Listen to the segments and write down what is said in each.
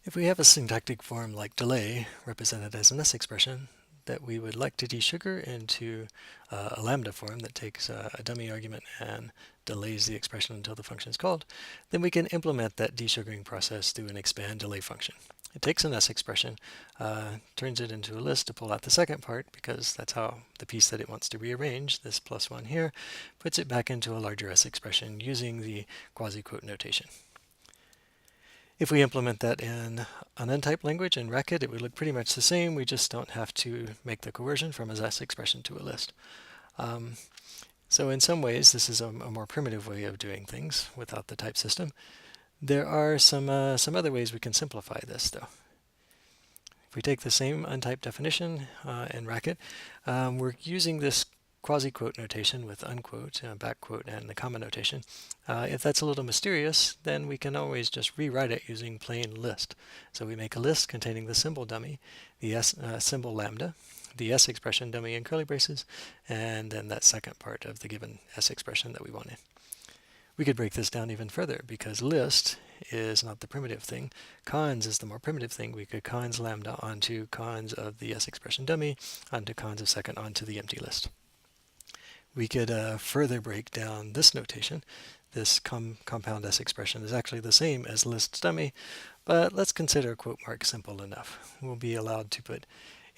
If we have a syntactic form like delay represented as an S expression that we would like to desugar into a lambda form that takes a dummy argument and delays the expression until the function is called, then we can implement that desugaring process through an expand delay function. It takes an S expression, turns it into a list to pull out the second part, because that's how the piece that it wants to rearrange, this plus one here, puts it back into a larger S expression using the quasi-quote notation. If we implement that in an untyped language in Racket, it would look pretty much the same. We just don't have to make the conversion from a S expression to a list. So in some ways, this is a more primitive way of doing things without the type system. There are some other ways we can simplify this, though. If we take the same untyped definition in Racket, we're using this quasi-quote notation with unquote, backquote, and the comma notation. If that's a little mysterious, then we can always just rewrite it using plain list. So we make a list containing the symbol dummy, the S, symbol lambda, the S expression dummy in curly braces, and then that second part of the given S expression that we wanted. We could break this down even further, because list is not the primitive thing. Cons is the more primitive thing. We could cons lambda onto cons of the S expression dummy, onto cons of second, onto the empty list. We could further break down this notation. This compound S expression is actually the same as list dummy, but let's consider quote mark simple enough. We'll be allowed to put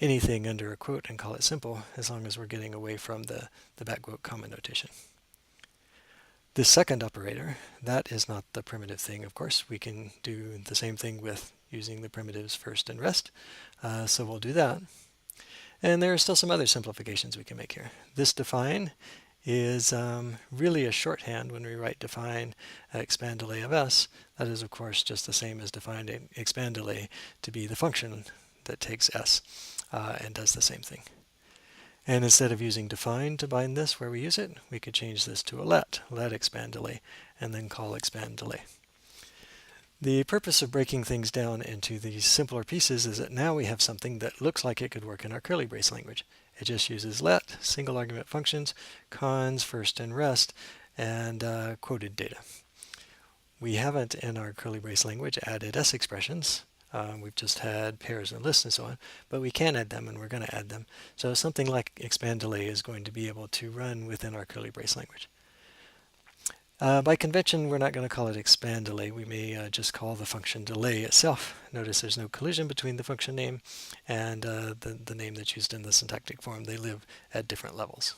anything under a quote and call it simple, as long as we're getting away from the backquote comma notation. This second operator, that is not the primitive thing, of course. We can do the same thing with using the primitives first and rest, so we'll do that. And there are still some other simplifications we can make here. This define is really a shorthand when we write define expand delay of S. That is, of course, just the same as defining expand delay to be the function that takes S and does the same thing. And instead of using define to bind this where we use it, we could change this to a let expand delay, and then call expand delay. The purpose of breaking things down into these simpler pieces is that now we have something that looks like it could work in our curly brace language. It just uses let, single argument functions, cons, first, and rest, and quoted data. We haven't in our curly brace language added S expressions. We've just had pairs and lists and so on, but we can add them, and we're going to add them. So something like expand delay is going to be able to run within our curly brace language. By convention, we're not going to call it expand delay. We may just call the function delay itself. Notice there's no collision between the function name and the name that's used in the syntactic form. They live at different levels.